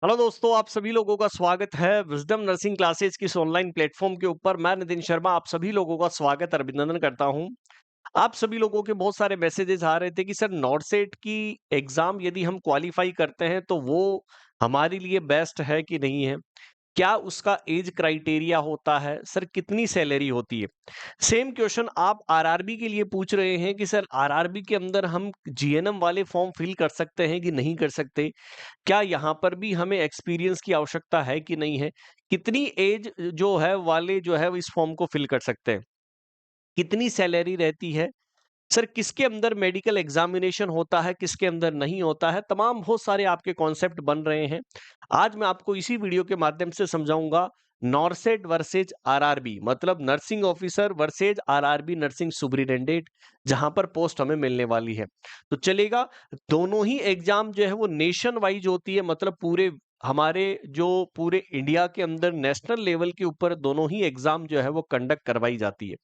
Hello दोस्तों, आप सभी लोगों का स्वागत है विजडम नर्सिंग क्लासेस की इस ऑनलाइन प्लेटफॉर्म के ऊपर। मैं नितिन शर्मा आप सभी लोगों का स्वागत और अभिनंदन करता हूं। आप सभी लोगों के बहुत सारे मैसेजेस आ रहे थे कि सर नॉर्सेट की एग्जाम यदि हम क्वालिफाई करते हैं तो वो हमारे लिए बेस्ट है कि नहीं है। क्या उसका एज क्राइटेरिया होता है, सर कितनी सैलरी होती है। सेम क्वेश्चन आप आरआरबी के लिए पूछ रहे हैं कि सर आरआरबी के अंदर हम जीएनएम वाले फॉर्म फिल कर सकते हैं कि नहीं कर सकते। क्या यहाँ पर भी हमें एक्सपीरियंस की आवश्यकता है कि नहीं है? कितनी एज जो है वाले जो है वो इस फॉर्म को फिल कर सकते हैं? कितनी सैलरी रहती है? सर किसके अंदर मेडिकल एग्जामिनेशन होता है, किसके अंदर नहीं होता है? तमाम बहुत सारे आपके कॉन्सेप्ट बन रहे हैं। आज मैं आपको इसी वीडियो के माध्यम से समझाऊंगा नॉर्सेट वर्सेज आरआरबी, मतलब nursing officer versus RRB nursing superintendent, जहां पर पोस्ट हमें मिलने वाली है। तो चलेगा, दोनों ही एग्जाम जो है वो नेशन वाइज होती है, मतलब पूरे हमारे जो पूरे इंडिया के अंदर नेशनल लेवल के ऊपर दोनों ही एग्जाम जो है वो कंडक्ट करवाई जाती है।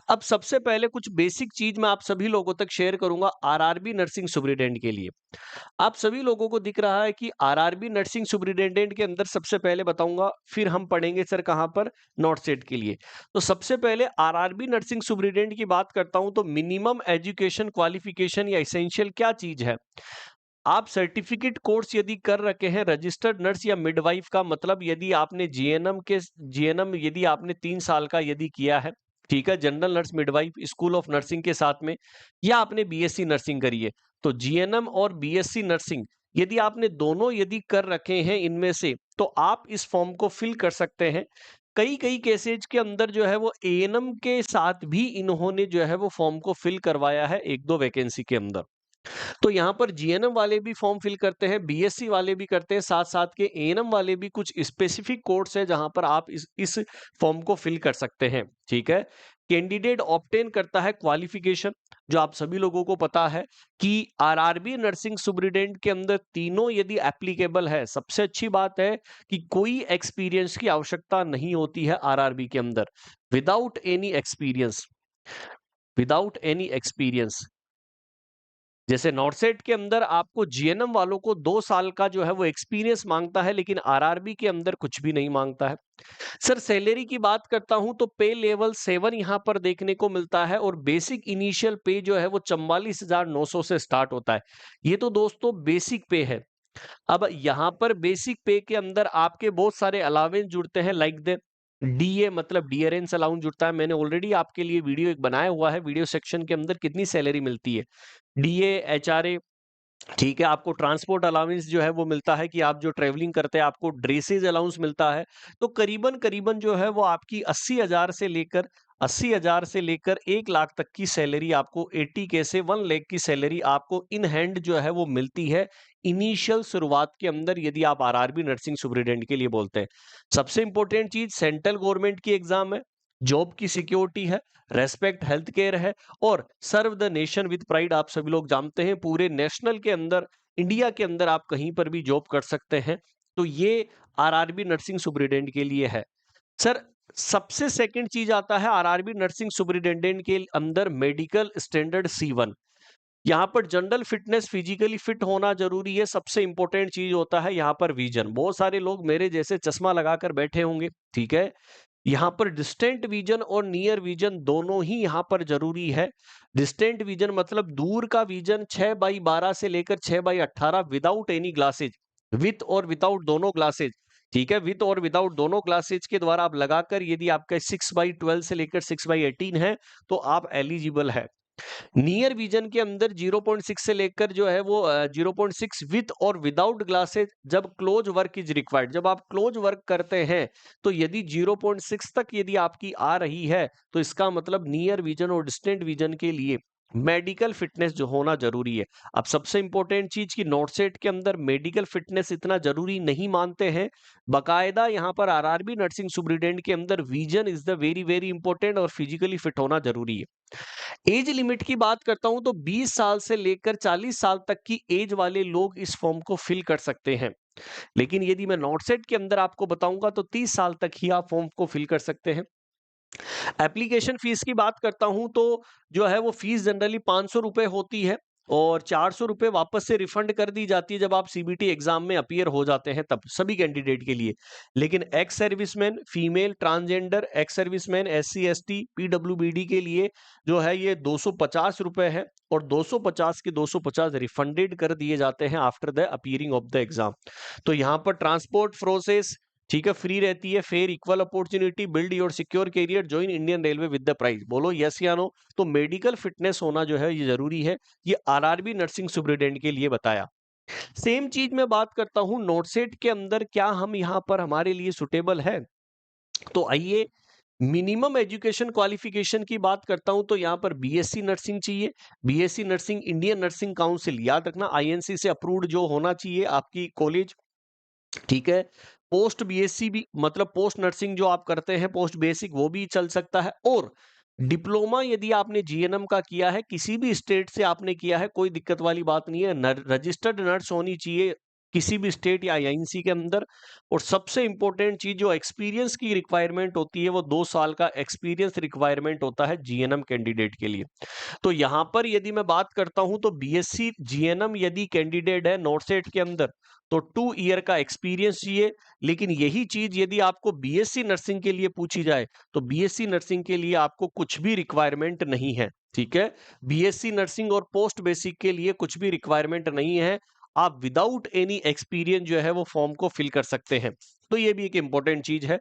अब सबसे पहले कुछ बेसिक चीज मैं आप सभी लोगों तक शेयर करूंगा आरआरबी नर्सिंग सुपरिटेंडेंट के लिए। आप सभी लोगों को दिख रहा है कि आरआरबी नर्सिंग सुपरिटेंडेंट के अंदर सबसे पहले बताऊंगा, फिर हम पढ़ेंगे सर कहां पर, नॉर्थ के लिए। तो सबसे पहले आरआरबी नर्सिंग सुपरिटेंडेंट की बात करता हूं तो मिनिमम एजुकेशन क्वालिफिकेशन या एसेंशियल क्या चीज है। आप सर्टिफिकेट कोर्स यदि कर रखे हैं रजिस्टर्ड नर्स या मिडवाइफ का, मतलब यदि आपने जीएनएम यदि आपने 3 साल का यदि किया है, ठीक है, general nurse midwife school of nursing के साथ में, या आपने बीएससी नर्सिंग करी है, तो जीएनएम और बीएससी नर्सिंग यदि आपने दोनों यदि कर रखे हैं इनमें से, तो आप इस फॉर्म को फिल कर सकते हैं। कई कई केसेज के अंदर जो है वो एएनएम के साथ भी इन्होंने जो है वो फॉर्म को फिल करवाया है एक दो वैकेंसी के अंदर। तो यहाँ पर जीएनएम वाले भी फॉर्म फिल करते हैं, बीएससी वाले भी करते हैं, साथ साथ के एएनएम वाले भी। कुछ स्पेसिफिक कोर्स है जहां पर आप इस फॉर्म को फिल कर सकते हैं, ठीक है। कैंडिडेट ऑब्टेन करता है क्वालिफिकेशन, जो आप सभी लोगों को पता है कि आरआरबी नर्सिंग सुपरिटेंडेंट के अंदर तीनों यदि एप्लीकेबल है। सबसे अच्छी बात है कि कोई एक्सपीरियंस की आवश्यकता नहीं होती है आरआरबी के अंदर। Without any experience, without any experience, जैसे नॉर्सेट के अंदर आपको जीएनएम वालों को 2 साल का जो है वो एक्सपीरियंस मांगता है, लेकिन आरआरबी के अंदर कुछ भी नहीं मांगता है। सर सैलरी की बात करता हूं तो पे लेवल 7 यहां पर देखने को मिलता है, और बेसिक इनिशियल पे जो है वो 44,900 से स्टार्ट होता है। ये तो दोस्तों बेसिक पे है। अब यहाँ पर बेसिक पे के अंदर आपके बहुत सारे अलावेंस जुड़ते हैं, लाइक द डीए, मतलब डियरेंस अलाउंस जुड़ता है। मैंने ऑलरेडी आपके लिए वीडियो एक बनाया हुआ है, वीडियो सेक्शन के अंदर कितनी सैलरी मिलती है, डीए, एचआरए, ठीक है। आपको ट्रांसपोर्ट अलाउंस जो है वो मिलता है, कि आप जो ट्रेवलिंग करते हैं आपको ड्रेसेज अलाउंस मिलता है। तो करीबन करीबन जो है वो आपकी 80,000 से लेकर 1 लाख तक की सैलरी आपको, 80K से 1 लाख की सैलरी आपको इन हैंड जो है वो मिलती है इनिशियल शुरुआत के अंदर, यदि आप आरआरबी नर्सिंग सुपरिटेंडेंट के लिए बोलते हैं। सबसे इंपॉर्टेंट चीज, सेंट्रल गवर्नमेंट की एग्जाम है, जॉब की सिक्योरिटी है, रेस्पेक्ट हेल्थ केयर है, और serve the nation with pride. आप सभी लोग जानते हैं पूरे नेशनल के अंदर, इंडिया के अंदर आप कहीं पर भी जॉब कर सकते हैं। तो ये आरआरबी नर्सिंग सुपरिटेंडेंट के लिए है। सर सबसे सेकंड चीज आता है आरआरबी नर्सिंग सुपरिटेंडेंट के अंदर मेडिकल स्टैंडर्ड C1। यहाँ पर जनरल फिटनेस, फिजिकली फिट होना जरूरी है। सबसे इंपॉर्टेंट चीज होता है यहाँ पर विजन। बहुत सारे लोग मेरे जैसे चश्मा लगाकर बैठे होंगे, ठीक है। यहाँ पर डिस्टेंट विजन और नियर विजन दोनों ही यहाँ पर जरूरी है। डिस्टेंट विजन मतलब दूर का विजन 6/12 से लेकर 6/18 विदाउट एनी ग्लासेज, विथ और विदाउट दोनों ग्लासेज, ठीक है। विथ और विदाउट दोनों ग्लासेज के द्वारा आप लगाकर, यदि आपका 6/12 से लेकर 6/18 है तो आप एलिजिबल है। नियर विजन के अंदर 0.6 से लेकर जो है वो 0.6 विथ और विदाउट ग्लासेस, जब क्लोज वर्क इज रिक्वायर्ड, जब आप क्लोज वर्क करते हैं तो यदि 0.6 तक यदि आपकी आ रही है, तो इसका मतलब नियर विजन और डिस्टेंट विजन के लिए मेडिकल फिटनेस जो होना जरूरी है। अब सबसे इंपॉर्टेंट चीज की नोटसेट के अंदर मेडिकल फिटनेस इतना जरूरी नहीं मानते हैं। बकायदा यहाँ पर आरआरबी नर्सिंग सुपरिटेंडेंट के अंदर vision is the very very important, और फिजिकली फिट होना जरूरी है। एज लिमिट की बात करता हूं तो 20 साल से लेकर 40 साल तक की एज वाले लोग इस फॉर्म को फिल कर सकते हैं। लेकिन यदि मैं नॉटसेट के अंदर आपको बताऊंगा तो 30 साल तक ही आप फॉर्म को फिल कर सकते हैं। एप्लीकेशन फीस की बात करता हूं तो जो है वो फीस जनरली 500 रुपए होती है, और 400 रुपए वापस से रिफंड कर दी जाती है जब आप सीबीटी एग्जाम में अपीयर हो जाते हैं तब, सभी कैंडिडेट के लिए। लेकिन ex serviceman, female, transgender, ex serviceman, SC ST, PWBD के लिए जो है ये 250 रुपए है, और 250 के 250 रिफंडेड कर दिए जाते हैं after the appearing of the exam. तो यहाँ पर ट्रांसपोर्ट प्रोसेस, ठीक है, फ्री रहती है। Fair, equal opportunity, build your secure career, join Indian railway with the price. बोलो यस या नो। तो मेडिकल फिटनेस होना जो है ये जरूरी है। ये आरआरबी नर्सिंग सुपरिटेंडेंट के लिए बताया। सेम चीज मैं बात करता हूं नोटसेट के अंदर, क्या हम यहाँ पर हमारे लिए सुटेबल है? तो आइए मिनिमम एजुकेशन क्वालिफिकेशन की बात करता हूं, तो यहां पर बीएससी नर्सिंग चाहिए। BSc nursing Indian nursing council, याद रखना आईएनसी से अप्रूव्ड जो होना चाहिए आपकी कॉलेज, ठीक है। पोस्ट बीएससी भी, मतलब पोस्ट नर्सिंग जो आप करते हैं पोस्ट बेसिक, वो भी चल सकता है। और डिप्लोमा यदि आपने जीएनएम का किया है, किसी भी स्टेट से आपने किया है, कोई दिक्कत वाली बात नहीं है। रजिस्टर्ड नर्स होनी चाहिए किसी भी स्टेट या आईएनसी के अंदर। और सबसे इंपॉर्टेंट चीज जो एक्सपीरियंस की रिक्वायरमेंट होती है, वो 2 साल का एक्सपीरियंस रिक्वायरमेंट होता है जीएनएम कैंडिडेट के लिए। तो यहां पर यदि मैं बात करता हूं तो बीएससी जीएनएम यदि कैंडिडेट है नॉर्सेट के अंदर, तो 2 ईयर का एक्सपीरियंस चाहिए। लेकिन यही चीज यदि आपको बीएससी नर्सिंग के लिए पूछी जाए, तो बीएससी नर्सिंग के लिए आपको कुछ भी रिक्वायरमेंट नहीं है, ठीक है। बीएससी नर्सिंग और पोस्ट बेसिक के लिए कुछ भी रिक्वायरमेंट नहीं है। आप विदाउट एनी एक्सपीरियंस जो है वो फॉर्म को फिल कर सकते हैं। तो ये भी एक इंपॉर्टेंट चीज है।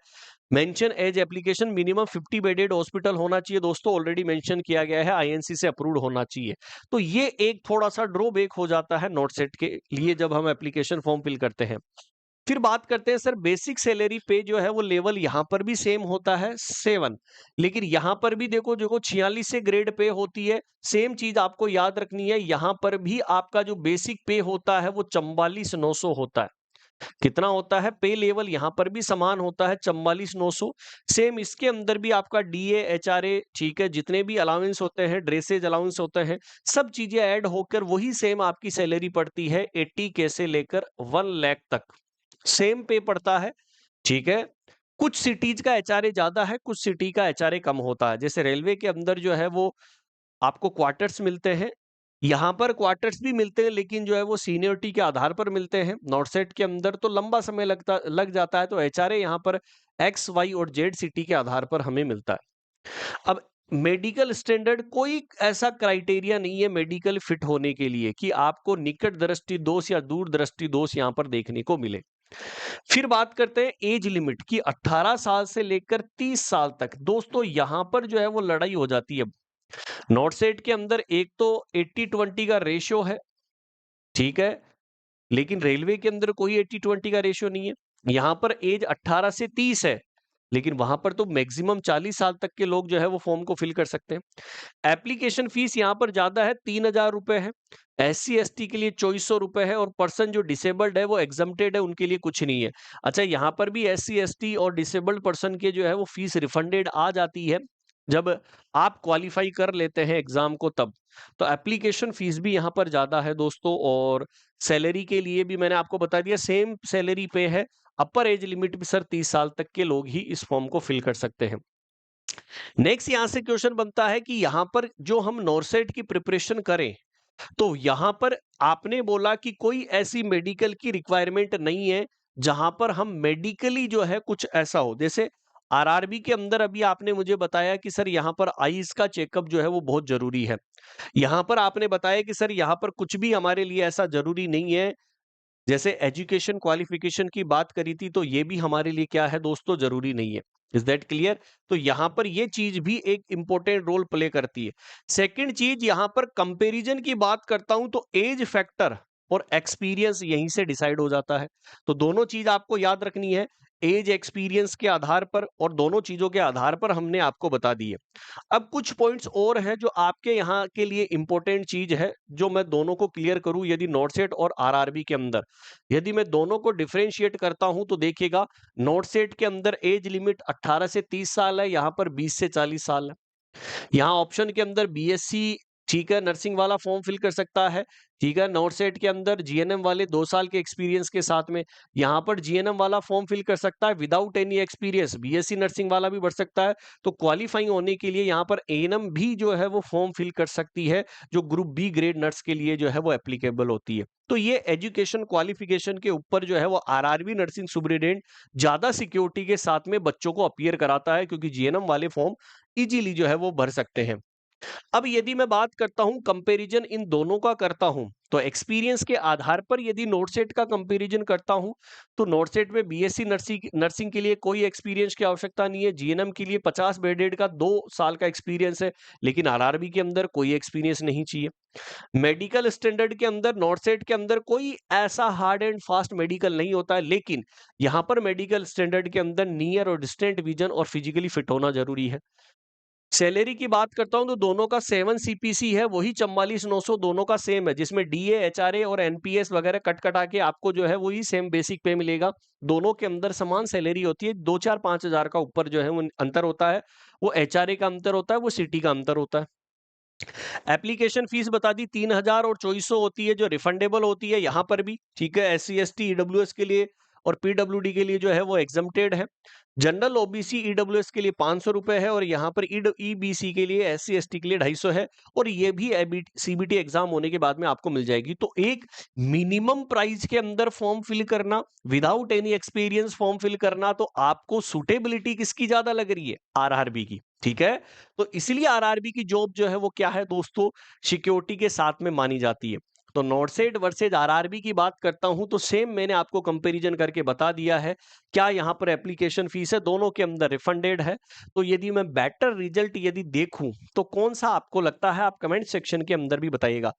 Mention as application, minimum 50 bedded hospital होना चाहिए दोस्तों, ऑलरेडी मेंशन किया गया है, आईएनसी से अप्रूव्ड होना चाहिए। तो ये एक थोड़ा सा ड्रॉबैक हो जाता है नोट सेट के लिए जब हम एप्लीकेशन फॉर्म फिल करते हैं। फिर बात करते हैं सर बेसिक सैलरी पे जो है वो लेवल यहाँ पर भी सेम होता है 7, लेकिन यहाँ पर भी देखो देखो 46 से ग्रेड पे होती है। सेम चीज आपको याद रखनी है, यहाँ पर भी आपका जो बेसिक पे होता है वो 44,900 होता है। कितना होता है पे लेवल? यहां पर भी समान होता है 44,900। सेम इसके अंदर भी आपका डीए, एचआरए, ठीक है, जितने भी अलाउंस होते हैं, ड्रेसेज अलाउंस होते हैं, सब चीजें ऐड होकर वही सेम आपकी सैलरी पड़ती है 80K से लेकर 1 लाख तक। सेम पे पड़ता है, ठीक है। कुछ सिटीज का एचआरए ज्यादा है, कुछ सिटी का एचआरए कम होता है। जैसे रेलवे के अंदर जो है वो आपको क्वार्टर्स मिलते हैं, यहाँ पर क्वार्टर्स भी मिलते हैं, लेकिन जो है वो सीनियरिटी के आधार पर मिलते हैं। नॉर्सेट के अंदर तो लंबा समय लग जाता है, तो एचआरए यहाँ पर एक्स, वाई और जेड सिटी के आधार पर हमें मिलता है। अब मेडिकल स्टैंडर्ड, कोई ऐसा क्राइटेरिया नहीं है मेडिकल फिट होने के लिए कि आपको निकट दृष्टि दोष या दूर दृष्टि दोष यहाँ पर देखने को मिले। फिर बात करते हैं एज लिमिट की, 18 साल से लेकर 30 साल तक। दोस्तों यहाँ पर जो है वो लड़ाई हो जाती है। नॉट सेट के अंदर एक तो 80-20 का रेशियो है, ठीक है, लेकिन रेलवे के अंदर कोई 80-20 का रेशियो नहीं है। यहां पर एज 18 से 30 है, लेकिन वहां पर तो मैक्सिमम 40 साल तक के लोग जो है वो फॉर्म को फिल कर सकते हैं। एप्लीकेशन फीस यहां पर ज्यादा है, 3,000 रुपए है। एससी एसटी के लिए 2400 रुपए है, और पर्सन जो डिसेबल्ड है वो एग्जम्प्टेड है, उनके लिए कुछ नहीं है। अच्छा, यहाँ पर भी एससी एसटी और डिसेबल्ड पर्सन के जो है वो फीस रिफंडेड आ जाती है जब आप क्वालिफाई कर लेते हैं एग्जाम को तब। तो एप्लीकेशन फीस भी यहाँ पर ज्यादा है दोस्तों। और सैलरी के लिए भी मैंने आपको बता दिया, सेम सैलरी पे है। अपर एज लिमिट भी सर 30 साल तक के लोग ही इस फॉर्म को फिल कर सकते हैं। नेक्स्ट यहां से क्वेश्चन बनता है कि यहां पर जो हम नॉर्सेट की प्रिपरेशन करें, तो यहां पर आपने बोला कि कोई ऐसी मेडिकल की रिक्वायरमेंट नहीं है जहां पर हम मेडिकली जो है कुछ ऐसा हो। जैसे आरआरबी के अंदर अभी आपने मुझे बताया कि सर यहां पर आईज का चेकअप जो है वो बहुत जरूरी है। यहां पर आपने बताया कि सर यहां पर कुछ भी हमारे लिए ऐसा जरूरी नहीं है। जैसे एजुकेशन क्वालिफिकेशन की बात करी थी, तो ये भी हमारे लिए क्या है दोस्तों, जरूरी नहीं है। Is that clear? तो यहां पर ये चीज भी एक इंपॉर्टेंट रोल प्ले करती है। सेकंड चीज, यहां पर कंपैरिजन की बात करता हूं तो एज फैक्टर और एक्सपीरियंस यहीं से डिसाइड हो जाता है। तो दोनों चीज आपको याद रखनी है, एज एक्सपीरियंस के आधार पर, और दोनों चीजों के आधार पर हमने आपको बता दी है। अब कुछ पॉइंट्स और हैं जो आपके यहाँ के लिए इंपॉर्टेंट चीज है, जो मैं दोनों को क्लियर करूं। यदि नॉटसेट और आरआरबी के अंदर यदि मैं दोनों को डिफरेंशिएट करता हूं, तो देखिएगा नॉटसेट के अंदर एज लिमिट 18 से 30 साल है, यहां पर 20 से 40 साल है। यहाँ ऑप्शन के अंदर बीएससी, ठीक है, नर्सिंग वाला फॉर्म फिल कर सकता है, ठीक है। नॉर्सेट के अंदर जीएनएम वाले 2 साल के एक्सपीरियंस के साथ में, यहाँ पर जीएनएम वाला फॉर्म फिल कर सकता है without any experience, BSc nursing वाला भी भर सकता है। तो क्वालीफाइंग होने के लिए यहाँ पर एएनएम भी जो है वो फॉर्म फिल कर सकती है, जो ग्रुप बी ग्रेड नर्स के लिए जो है वो एप्लीकेबल होती है। तो ये एजुकेशन क्वालिफिकेशन के ऊपर जो है वो आरआरबी नर्सिंग सुपरिटेंडेंट ज़्यादा सिक्योरिटी के साथ में बच्चों को अपीयर कराता है, क्योंकि जीएनएम वाले फॉर्म इजीली जो है वो भर सकते हैं। अब यदि मैं बात करता हूं कंपैरिजन इन दोनों का करता हूं, तो एक्सपीरियंस के आधार पर यदि नोटसेट का कंपैरिजन करता हूं, तो नोटसेट में बीएससी नर्सिंग नर्सिंग के लिए कोई एक्सपीरियंस की आवश्यकता नहीं है। जीएनएम के लिए 50 बेडेड का 2 साल का एक्सपीरियंस है, लेकिन आरआरबी के अंदर कोई एक्सपीरियंस नहीं चाहिए। मेडिकल स्टैंडर्ड के अंदर नॉर्सेट के अंदर कोई ऐसा हार्ड एंड फास्ट मेडिकल नहीं होता है, लेकिन यहां पर मेडिकल स्टैंडर्ड के अंदर नियर और डिस्टेंट विजन और फिजिकली फिट होना जरूरी है। सैलरी की बात करता हूं तो दोनों का 7 सीपीसी है, वही 44,900 दोनों का सेम है, जिसमें डीए, एचआरए और एनपीएस वगैरह कट कटा के आपको जो है वही सेम बेसिक पे मिलेगा। दोनों के अंदर समान सैलरी होती है, 2-4-5 हजार का ऊपर जो है वो अंतर होता है, वो एचआरए का अंतर होता है, वो सिटी का अंतर होता है। एप्लीकेशन फीस बता दी 3,000 और 2400 होती है, जो रिफंडेबल होती है यहाँ पर भी, ठीक है। एससी एसटी ईडब्ल्यूएस के लिए और पीडब्ल्यूडी के लिए जो है वो एग्जम्प्टेड है। जनरल ओबीसी ईडब्ल्यूएस के लिए 500 रुपए है, और यहाँ पर ईबीसी के लिए, एससी एसटी के लिए 250 है, और ये भी सीबीटी एग्जाम होने के बाद में आपको मिल जाएगी। तो एक मिनिमम प्राइस के अंदर फॉर्म फिल करना, without any experience form fill करना, तो आपको सुटेबिलिटी किसकी ज्यादा लग रही है? आरआरबी की, ठीक है। तो इसलिए आरआरबी की जॉब जो है वो क्या है दोस्तों, सिक्योरिटी के साथ में मानी जाती है। तो नॉर्सेट वर्सेज आरआरबी की बात करता हूं, तो सेम मैंने आपको कंपैरिजन करके बता दिया है। क्या यहां पर एप्लीकेशन फीस है? दोनों के अंदर रिफंडेड है। तो यदि मैं बेटर रिजल्ट यदि देखूं, तो कौन सा आपको लगता है, आप कमेंट सेक्शन के अंदर भी बताइएगा।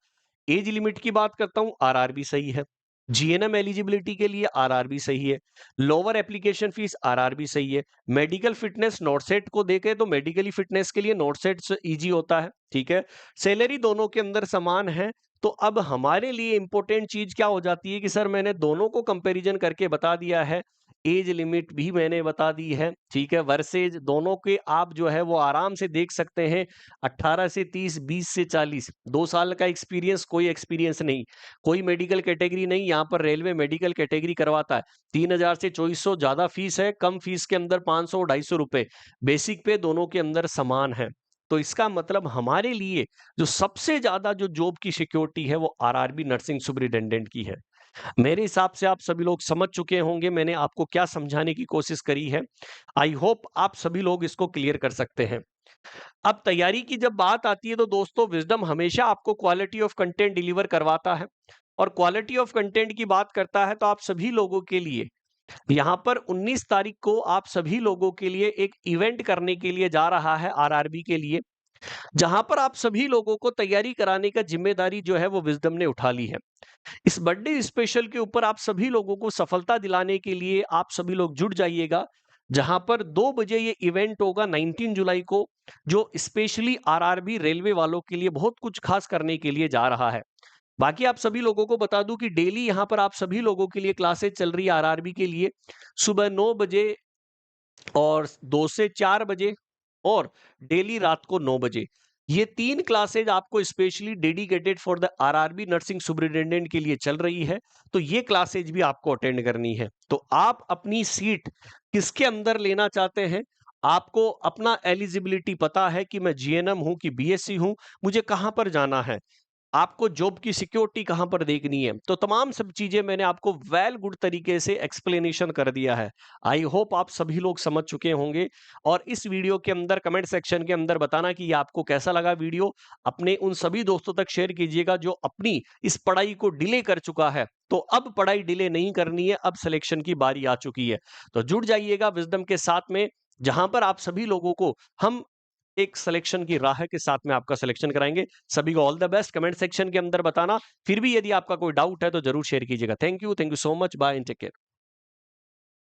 एज लिमिट की बात करता हूं, आरआरबी सही है। जीएनएम एलिजिबिलिटी के लिए आरआरबी सही है। लोअर एप्लीकेशन फीस आरआरबी सही है। मेडिकल फिटनेस नॉर्सेट को देखें तो मेडिकली फिटनेस के लिए नॉर्सेट से इजी होता है, ठीक है। सैलरी दोनों के अंदर समान है। तो अब हमारे लिए इंपॉर्टेंट चीज क्या हो जाती है कि सर मैंने दोनों को कंपैरिजन करके बता दिया है, एज लिमिट भी मैंने बता दी है, ठीक है। वर्सेज दोनों के आप जो है वो आराम से देख सकते हैं, 18 से 30, 20 से 40, 2 साल का एक्सपीरियंस, कोई एक्सपीरियंस नहीं, कोई मेडिकल कैटेगरी नहीं। यहाँ पर रेलवे मेडिकल कैटेगरी करवाता है। 3,000 से 2,400 ज्यादा फीस है, कम फीस के अंदर 500, 250 रुपए बेसिक पे दोनों के अंदर समान है। तो इसका मतलब हमारे लिए जो सबसे ज्यादा जो जॉब की सिक्योरिटी है वो आरआरबी नर्सिंग सुपरिटेंडेंट की है। मेरे हिसाब से आप सभी लोग समझ चुके होंगे मैंने आपको क्या समझाने की कोशिश करी है। आई होप आप सभी लोग इसको क्लियर कर सकते हैं। अब तैयारी की जब बात आती है, तो दोस्तों विजडम हमेशा आपको क्वालिटी ऑफ कंटेंट डिलीवर करवाता है, और क्वालिटी ऑफ कंटेंट की बात करता है तो आप सभी लोगों के लिए यहाँ पर 19 तारीख को आप सभी लोगों के लिए एक इवेंट करने के लिए जा रहा है आरआरबी के लिए, जहां पर आप सभी लोगों को तैयारी कराने का जिम्मेदारी जो है वो विजडम ने उठा ली है। इस बर्थडे स्पेशल के ऊपर आप सभी लोगों को सफलता दिलाने के लिए आप सभी लोग जुट जाइएगा, जहां पर 2 बजे ये इवेंट होगा 19 जुलाई को, जो स्पेशली आरआरबी रेलवे वालों के लिए बहुत कुछ खास करने के लिए जा रहा है। बाकी आप सभी लोगों को बता दूं कि डेली यहां पर आप सभी लोगों के लिए क्लासेस चल रही है आरआरबी के लिए, सुबह 9 बजे और 2 से 4 बजे, और डेली रात को 9 बजे। ये 3 क्लासेज आपको specially dedicated for the RRB nursing superintendent के लिए चल रही है। तो ये क्लासेज भी आपको अटेंड करनी है। तो आप अपनी सीट किसके अंदर लेना चाहते हैं? आपको अपना एलिजिबिलिटी पता है कि मैं जीएनएम हूं कि बीएससी हूं, मुझे कहां पर जाना है, आपको जॉब की सिक्योरिटी कहां पर देखनी है, तो तमाम सब चीजें मैंने आपको वेल गुड तरीके से एक्सप्लेनेशन कर दिया है। आई होप आप सभी लोग समझ चुके होंगे। और इस वीडियो के अंदर कमेंट सेक्शन के अंदर बताना कि ये आपको कैसा लगा वीडियो। अपने उन सभी दोस्तों तक शेयर कीजिएगा जो अपनी इस पढ़ाई को डिले कर चुका है। तो अब पढ़ाई डिले नहीं करनी है, अब सिलेक्शन की बारी आ चुकी है। तो जुड़ जाइएगा विजडम के साथ में, जहां पर आप सभी लोगों को हम एक सिलेक्शन की राह के साथ में आपका सिलेक्शन कराएंगे। सभी को all the best. Comment section के अंदर बताना। फिर भी यदि आपका कोई डाउट है तो जरूर शेयर कीजिएगा। Thank you so much. Bye and take care.